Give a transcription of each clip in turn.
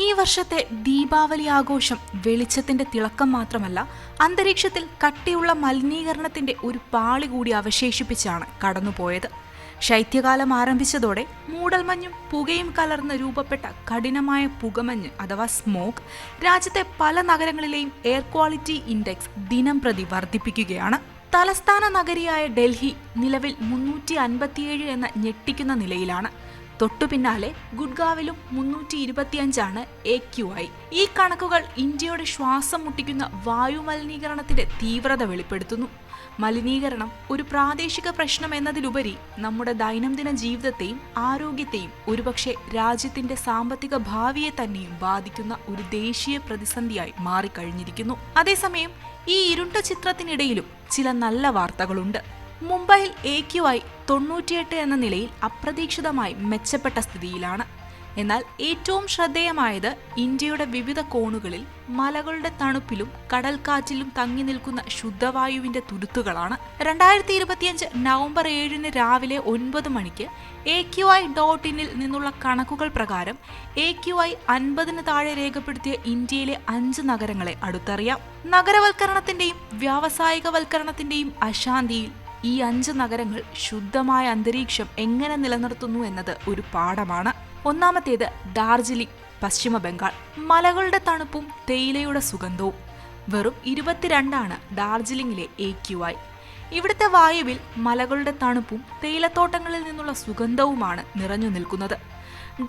ഈ വർഷത്തെ ദീപാവലി ആഘോഷം വെളിച്ചത്തിന്റെ തിളക്കം മാത്രമല്ല, അന്തരീക്ഷത്തിൽ കട്ടിയുള്ള മലിനീകരണത്തിന്റെ ഒരു പാളി കൂടി അവശേഷിപ്പിച്ചാണ് കടന്നുപോയത്. ശൈത്യകാലം ആരംഭിച്ചതോടെ മൂടൽമഞ്ഞും പുകയും കലർന്ന് രൂപപ്പെട്ട കഠിനമായ പുകമഞ്ഞ് അഥവാ സ്മോക്ക് രാജ്യത്തെ പല നഗരങ്ങളിലെയും എയർ ക്വാളിറ്റി ഇൻഡെക്സ് ദിനംപ്രതി വർദ്ധിപ്പിക്കുകയാണ്. തലസ്ഥാന നഗരിയായ ഡൽഹി നിലവിൽ 357 എന്ന ഞെട്ടിക്കുന്ന നിലയിലാണ്. തൊട്ടുപിന്നാലെ ഗുഡ്ഗാവിലും 325 AQI. ഈ കണക്കുകൾ ഇന്ത്യയുടെ ശ്വാസം മുട്ടിക്കുന്ന വായു മലിനീകരണത്തിന്റെ തീവ്രത വെളിപ്പെടുത്തുന്നു. മലിനീകരണം ഒരു പ്രാദേശിക പ്രശ്നം എന്നതിലുപരി നമ്മുടെ ദൈനംദിന ജീവിതത്തെയും ആരോഗ്യത്തെയും ഒരുപക്ഷെ രാജ്യത്തിന്റെ സാമ്പത്തിക ഭാവിയെ തന്നെയും ബാധിക്കുന്ന ഒരു ദേശീയ പ്രതിസന്ധിയായി മാറിക്കഴിഞ്ഞിരിക്കുന്നു. അതേസമയം ഈ ഇരുണ്ട ചിത്രത്തിനിടയിലും ചില നല്ല വാർത്തകളുണ്ട്. മുംബൈയിൽ AQI 98 എന്ന നിലയിൽ അപ്രതീക്ഷിതമായി മെച്ചപ്പെട്ട സ്ഥിതിയിലാണ്. എന്നാൽ ഏറ്റവും ശ്രദ്ധേയമായത് ഇന്ത്യയുടെ വിവിധ കോണുകളിൽ മലകളുടെ തണുപ്പിലും കടൽക്കാറ്റിലും തങ്ങി നിൽക്കുന്ന ശുദ്ധവായുവിന്റെ തുരുത്തുകളാണ്. 2025 നവംബർ 7 രാവിലെ 9 മണിക്ക് AQI.in നിന്നുള്ള കണക്കുകൾ പ്രകാരം AQI 50 താഴെ രേഖപ്പെടുത്തിയ ഇന്ത്യയിലെ 5 നഗരങ്ങളെ അടുത്തറിയാം. നഗരവൽക്കരണത്തിന്റെയും വ്യാവസായികവൽക്കരണത്തിന്റെയും അശാന്തിയിൽ ഈ 5 നഗരങ്ങൾ ശുദ്ധമായ അന്തരീക്ഷം എങ്ങനെ നിലനിർത്തുന്നു എന്നത് ഒരു പാഠമാണ്. ഒന്നാമത്തേത് ഡാർജിലിംഗ്, പശ്ചിമ ബംഗാൾ. മലകളുടെ തണുപ്പും തേയിലയുടെ സുഗന്ധവും. വെറും 22 ഡാർജിലിംഗിലെ AQI. ഇവിടുത്തെ വായുവിൽ മലകളുടെ തണുപ്പും തേയിലത്തോട്ടങ്ങളിൽ നിന്നുള്ള സുഗന്ധവുമാണ് നിറഞ്ഞു നിൽക്കുന്നത്.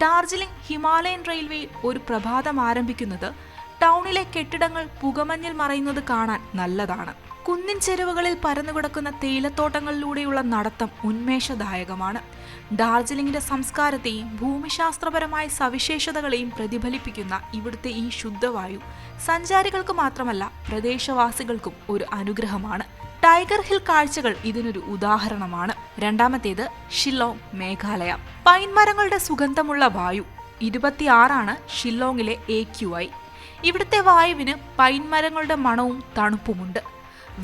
ഡാർജിലിംഗ് ഹിമാലയൻ റെയിൽവേയിൽ ഒരു പ്രഭാതം ആരംഭിക്കുന്നത് ടൗണിലെ കെട്ടിടങ്ങൾ പുകമഞ്ഞിൽ മറയുന്നത് കാണാൻ നല്ലതാണ്. കുന്നിൻ ചെരുവുകളിൽ പരന്നുകിടക്കുന്ന തേയിലത്തോട്ടങ്ങളിലൂടെയുള്ള നടത്തം ഉന്മേഷദായകമാണ്. ഡാർജിലിംഗിന്റെ സംസ്കാരത്തെയും ഭൂമിശാസ്ത്രപരമായ സവിശേഷതകളെയും പ്രതിഫലിപ്പിക്കുന്ന ഇവിടുത്തെ ഈ ശുദ്ധവായു സഞ്ചാരികൾക്ക് മാത്രമല്ല പ്രദേശവാസികൾക്കും ഒരു അനുഗ്രഹമാണ്. ടൈഗർ ഹിൽ കാഴ്ചകൾ ഇതിനൊരു ഉദാഹരണമാണ്. രണ്ടാമത്തേത് ഷില്ലോങ്, മേഘാലയ. പൈൻമരങ്ങളുടെ സുഗന്ധമുള്ള വായു. 26 ഷില്ലോങ്ങിലെ AQI. ഇവിടുത്തെ വായുവിന് പൈൻമരങ്ങളുടെ മണവും തണുപ്പുമുണ്ട്.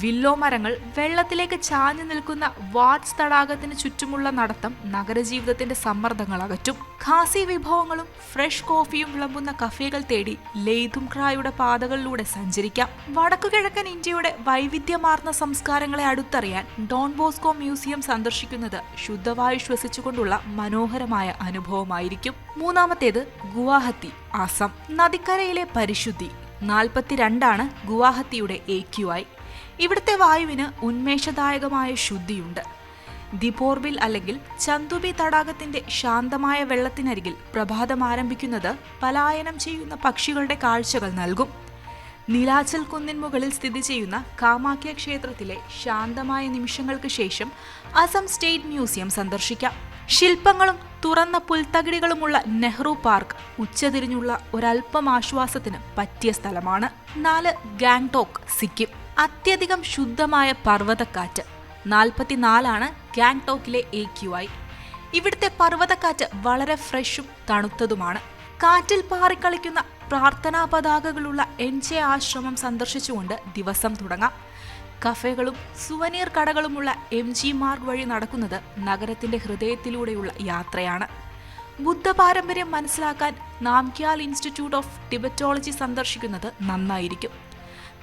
വില്ലോ മരങ്ങൾ വെള്ളത്തിലേക്ക് ചാഞ്ഞു നിൽക്കുന്ന വാട്സ് തടാകത്തിന് ചുറ്റുമുള്ള നടത്തം നഗരജീവിതത്തിന്റെ സമ്മർദ്ദങ്ങൾ അകറ്റും. ഖാസി വിഭവങ്ങളും ഫ്രഷ് കോഫിയും വിളമ്പുന്ന കഫേകൾ തേടി ലെയ്തുംഖ്രായുടെ പാതകളിലൂടെ സഞ്ചരിക്കാം. വടക്കുകിഴക്കൻ ഇന്ത്യയുടെ വൈവിധ്യമാർന്ന സംസ്കാരങ്ങളെ അടുത്തറിയാൻ ഡോൺ ബോസ്കോ മ്യൂസിയം സന്ദർശിക്കുന്നത് ശുദ്ധവായു ശ്വസിച്ചുകൊണ്ടുള്ള മനോഹരമായ അനുഭവമായിരിക്കും. മൂന്നാമത്തേത് ഗുവാഹത്തി, ആസാം. നദിക്കരയിലെ പരിശുദ്ധി. 42 ഗുവാഹത്തിയുടെ AQI. ഇവിടുത്തെ വായുവിന് ഉന്മേഷദായകമായ ശുദ്ധിയുണ്ട്. ദിപോർബിൽ അല്ലെങ്കിൽ ചന്തുബി തടാകത്തിന്റെ ശാന്തമായ വെള്ളത്തിനരികിൽ പ്രഭാതം ആരംഭിക്കുന്നത് പലായനം ചെയ്യുന്ന പക്ഷികളുടെ കാഴ്ചകൾ നൽകും. നീലാചൽ കുന്നിൻ മുകളിൽ സ്ഥിതി ചെയ്യുന്ന കാമാഖ്യ ക്ഷേത്രത്തിലെ ശാന്തമായ നിമിഷങ്ങൾക്ക് ശേഷം അസം സ്റ്റേറ്റ് മ്യൂസിയം സന്ദർശിക്കാം. ശില്പങ്ങളും തുറന്ന പുൽത്തകിടികളുമുള്ള നെഹ്റു പാർക്ക് ഉച്ചതിരിഞ്ഞുള്ള ഒരൽപ്പം ആശ്വാസത്തിന് പറ്റിയ സ്ഥലമാണ്. 4 ഗാംഗ്ടോക്ക്, സിക്കിം. അത്യധികം ശുദ്ധമായ പർവ്വതക്കാറ്റ്. 44 ഗാംഗ്ടോക്കിലെ AQI. ഇവിടുത്തെ പർവ്വതക്കാറ്റ് വളരെ ഫ്രഷും തണുത്തതുമാണ്. കാറ്റിൽ പാറിക്കളിക്കുന്ന പ്രാർത്ഥനാ പതാകകളുള്ള എൻജെ ആശ്രമം സന്ദർശിച്ചുകൊണ്ട് ദിവസം തുടങ്ങാം. കഫേകളും സുവനീർ കടകളുമുള്ള MG മാർഗ് വഴി നടക്കുന്നത് നഗരത്തിന്റെ ഹൃദയത്തിലൂടെയുള്ള യാത്രയാണ്. ബുദ്ധ പാരമ്പര്യം മനസ്സിലാക്കാൻ നാംഗ്യാൽ ഇൻസ്റ്റിറ്റ്യൂട്ട് ഓഫ് ടിബറ്റോളജി സന്ദർശിക്കുന്നത് നന്നായിരിക്കും.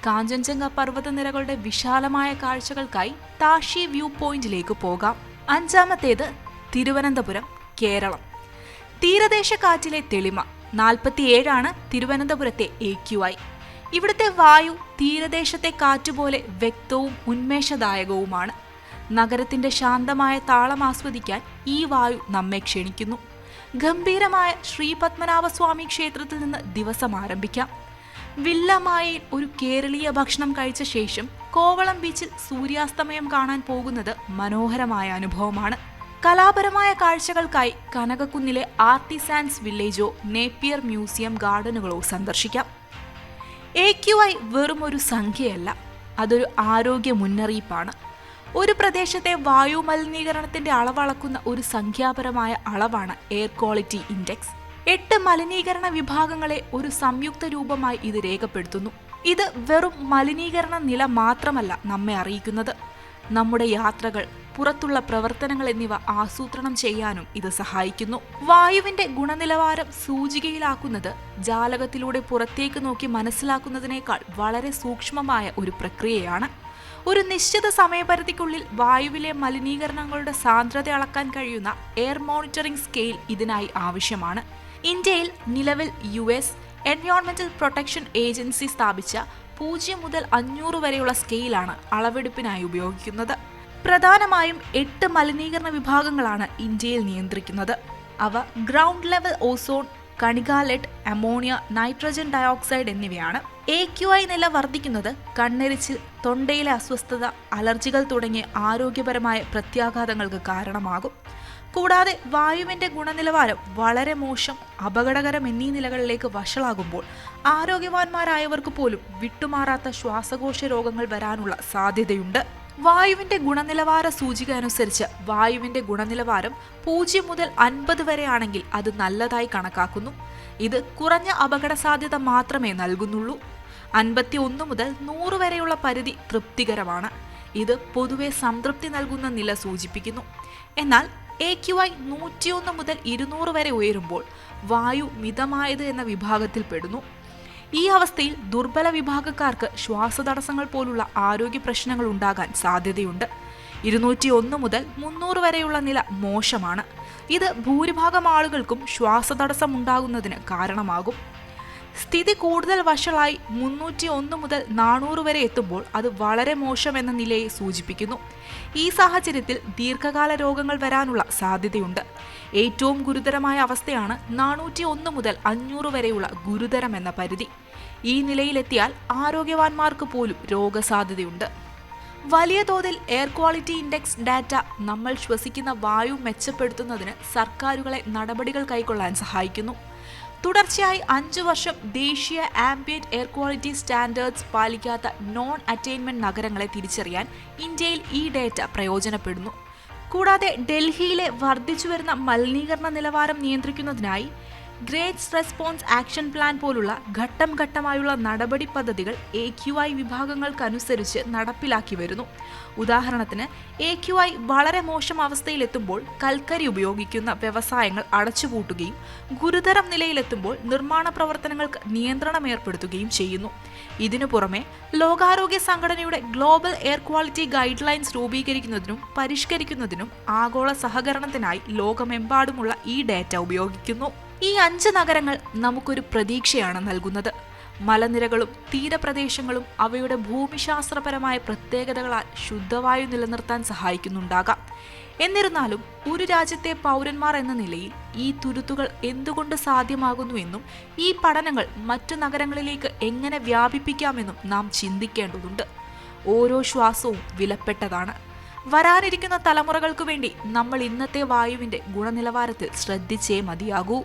കാഞ്ചൻജംഗ പർവ്വതനിരകളുടെ വിശാലമായ കാഴ്ചകൾക്കായി താഷി വ്യൂ പോയിന്റിലേക്ക് പോകാം. അഞ്ചാമത്തേത് തിരുവനന്തപുരം, കേരളം. തീരദേശ കാറ്റിലെ തെളിമ. 47 തിരുവനന്തപുരത്തെ AQI. ഇവിടുത്തെ വായു തീരദേശത്തെ കാറ്റുപോലെ വ്യക്തവും ഉന്മേഷദായകവുമാണ്. നഗരത്തിന്റെ ശാന്തമായ താളം ആസ്വദിക്കാൻ ഈ വായു നമ്മെ ക്ഷണിക്കുന്നു. ഗംഭീരമായ ശ്രീ പത്മനാഭസ്വാമി ക്ഷേത്രത്തിൽ നിന്ന് ദിവസം ആരംഭിക്കാം. വില്ലമായയിൽ ഒരു കേരളീയ ഭക്ഷണം കഴിച്ച ശേഷം കോവളം ബീച്ചിൽ സൂര്യാസ്തമയം കാണാൻ പോകുന്നത് മനോഹരമായ അനുഭവമാണ്. കലാപരമായ കാഴ്ചകൾക്കായി കനകക്കുന്നിലെ ആർട്ടിസാൻസ് വില്ലേജോ നേപ്പിയർ മ്യൂസിയം ഗാർഡനുകളോ സന്ദർശിക്കാം. AQI വെറും ഒരു സംഖ്യയല്ല, അതൊരു ആരോഗ്യ മുന്നറിയിപ്പാണ്. ഒരു പ്രദേശത്തെ വായു മലിനീകരണത്തിന്റെ അളവളക്കുന്ന ഒരു സംഖ്യാപരമായ അളവാണ് എയർ ക്വാളിറ്റി ഇൻഡെക്സ്. 8 മലിനീകരണ വിഭാഗങ്ങളെ ഒരു സംയുക്ത രൂപമായി ഇത് രേഖപ്പെടുത്തുന്നു. ഇത് വെറും മലിനീകരണ നില മാത്രമല്ല നമ്മെ അറിയിക്കുന്നത്. നമ്മുടെ യാത്രകൾ, പുറത്തുള്ള പ്രവർത്തനങ്ങൾ എന്നിവ ആസൂത്രണം ചെയ്യാനും ഇത് സഹായിക്കുന്നു. വായുവിന്റെ ഗുണനിലവാരം സൂചികയിലാക്കുന്നത് ജാലകത്തിലൂടെ പുറത്തേക്ക് നോക്കി മനസ്സിലാക്കുന്നതിനേക്കാൾ വളരെ സൂക്ഷ്മമായ ഒരു പ്രക്രിയയാണ്. ഒരു നിശ്ചിത സമയപരിധിക്കുള്ളിൽ വായുവിലെ മലിനീകരണങ്ങളുടെ സാന്ദ്രത അളക്കാൻ കഴിയുന്ന എയർ മോണിറ്ററിംഗ് സ്കെയിൽ ഇതിനായി ആവശ്യമാണ്. ഇന്ത്യയിൽ നിലവിൽ US എൻവയോൺമെന്റൽ പ്രൊട്ടക്ഷൻ ഏജൻസി സ്ഥാപിച്ച 0 മുതൽ 500 വരെയുള്ള സ്കെയിലാണ് അളവെടുപ്പിനായി ഉപയോഗിക്കുന്നത്. പ്രധാനമായും 8 മലിനീകരണ വിഭാഗങ്ങളാണ് ഇന്ത്യയിൽ നിയന്ത്രിക്കുന്നത്. അവ ഗ്രൗണ്ട് ലെവൽ ഓസോൺ, കണിക ലെഡ്, അമോണിയ, നൈട്രജൻ ഡയോക്സൈഡ് എന്നിവയാണ്. AQI നില വർദ്ധിക്കുന്നത് കണ്ണെരിച്ചിൽ, തൊണ്ടയിലെ അസ്വസ്ഥത, അലർജികൾ തുടങ്ങിയ ആരോഗ്യപരമായ പ്രത്യാഘാതങ്ങൾക്ക് കാരണമാകും. കൂടാതെ വായുവിന്റെ ഗുണനിലവാരം വളരെ മോശം, അപകടകരം എന്നീ നിലകളിലേക്ക് വഷളാകുമ്പോൾ ആരോഗ്യവാന്മാരായവർക്ക് പോലും വിട്ടുമാറാത്ത ശ്വാസകോശ രോഗങ്ങൾ വരാനുള്ള സാധ്യതയുണ്ട്. വായുവിന്റെ ഗുണനിലവാര സൂചിക അനുസരിച്ച് വായുവിന്റെ ഗുണനിലവാരം 0 മുതൽ 50 വരെ ആണെങ്കിൽ അത് നല്ലതായി കണക്കാക്കുന്നു. ഇത് കുറഞ്ഞ അപകട സാധ്യത മാത്രമേ നൽകുന്നുള്ളൂ. 51 മുതൽ 100 വരെയുള്ള പരിധി തൃപ്തികരമാണ്. ഇത് പൊതുവെ സംതൃപ്തി നൽകുന്ന നില സൂചിപ്പിക്കുന്നു. എന്നാൽ AQI 101 മുതൽ 200 വരെ ഉയരുമ്പോൾ വായു മിതമായത് എന്ന വിഭാഗത്തിൽ പെടുന്നു. ഈ അവസ്ഥയിൽ ദുർബല വിഭാഗക്കാർക്ക് ശ്വാസതടസ്സങ്ങൾ പോലുള്ള ആരോഗ്യ പ്രശ്നങ്ങൾ ഉണ്ടാകാൻ സാധ്യതയുണ്ട്. 201 മുതൽ 300 വരെയുള്ള നില മോശമാണ്. ഇത് ഭൂരിഭാഗം ആളുകൾക്കും ശ്വാസതടസ്സം ഉണ്ടാകുന്നതിന് കാരണമാകും. സ്ഥിതി കൂടുതൽ വഷളായി 301 മുതൽ 400 വരെ എത്തുമ്പോൾ അത് വളരെ മോശം എന്ന നിലയെ സൂചിപ്പിക്കുന്നു. ഈ സാഹചര്യത്തിൽ ദീർഘകാല രോഗങ്ങൾ വരാനുള്ള സാധ്യതയുണ്ട്. ഏറ്റവും ഗുരുതരമായ അവസ്ഥയാണ് 401 മുതൽ 500 വരെയുള്ള ഗുരുതരം എന്ന പരിധി. ഈ നിലയിലെത്തിയാൽ ആരോഗ്യവാന്മാർക്ക് പോലും രോഗസാധ്യതയുണ്ട്. വലിയ തോതിൽ എയർ ക്വാളിറ്റി ഇൻഡെക്സ് ഡാറ്റ നമ്മൾ ശ്വസിക്കുന്ന വായു മെച്ചപ്പെടുത്തുന്നതിന് സർക്കാരുകളെ നടപടികൾ കൈക്കൊള്ളാൻ സഹായിക്കുന്നു. തുടർച്ചയായി 5 വർഷം ദേശീയ ആംബിയന്റ് എയർ ക്വാളിറ്റി സ്റ്റാൻഡേർഡ്സ് പാലിക്കാത്ത നോൺ അറ്റൈൻമെന്റ് നഗരങ്ങളെ തിരിച്ചറിയാൻ ഇന്ത്യയിൽ ഈ ഡേറ്റ പ്രയോജനപ്പെടുന്നു. കൂടാതെ ഡൽഹിയിലെ വർദ്ധിച്ചുവരുന്ന മലിനീകരണ നിലവാരം നിയന്ത്രിക്കുന്നതിനായി ഗ്രേറ്റ് റെസ്പോൺസ് ആക്ഷൻ പ്ലാൻ പോലുള്ള ഘട്ടം ഘട്ടമായുള്ള നടപടി പദ്ധതികൾ AQI വിഭാഗങ്ങൾക്കനുസരിച്ച് നടപ്പിലാക്കി വരുന്നു. ഉദാഹരണത്തിന് AQI വളരെ മോശം അവസ്ഥയിലെത്തുമ്പോൾ കൽക്കരി ഉപയോഗിക്കുന്ന വ്യവസായങ്ങൾ അടച്ചുപൂട്ടുകയും ഗുരുതരം നിലയിലെത്തുമ്പോൾ നിർമ്മാണ പ്രവർത്തനങ്ങൾക്ക് നിയന്ത്രണം ഏർപ്പെടുത്തുകയും ചെയ്യുന്നു. ഇതിനു പുറമെ ലോകാരോഗ്യ സംഘടനയുടെ global air quality guidelines രൂപീകരിക്കുന്നതിനും പരിഷ്കരിക്കുന്നതിനും ആഗോള സഹകരണത്തിനായി ലോകമെമ്പാടുമുള്ള ഈ ഡേറ്റ ഉപയോഗിക്കുന്നു. ഈ 5 നഗരങ്ങൾ നമുക്കൊരു പ്രതീക്ഷയാണ് നൽകുന്നത്. മലനിരകളും തീരപ്രദേശങ്ങളും അവയുടെ ഭൂമിശാസ്ത്രപരമായ പ്രത്യേകതകളാൽ ശുദ്ധവായു നിലനിർത്താൻ സഹായിക്കുന്നുണ്ടാകാം. എന്നിരുന്നാലും ഒരു രാജ്യത്തെ പൗരന്മാർ എന്ന നിലയിൽ ഈ തുരുത്തുകൾ എന്തുകൊണ്ട് സാധ്യമാകുന്നുവെന്നും ഈ പഠനങ്ങൾ മറ്റു നഗരങ്ങളിലേക്ക് എങ്ങനെ വ്യാപിപ്പിക്കാമെന്നും നാം ചിന്തിക്കേണ്ടതുണ്ട്. ഓരോ ശ്വാസവും വിലപ്പെട്ടതാണ്. വരാനിരിക്കുന്ന തലമുറകൾക്ക് വേണ്ടി നമ്മൾ ഇന്നത്തെ വായുവിന്റെ ഗുണനിലവാരത്തിൽ ശ്രദ്ധിച്ചേ മതിയാകൂ.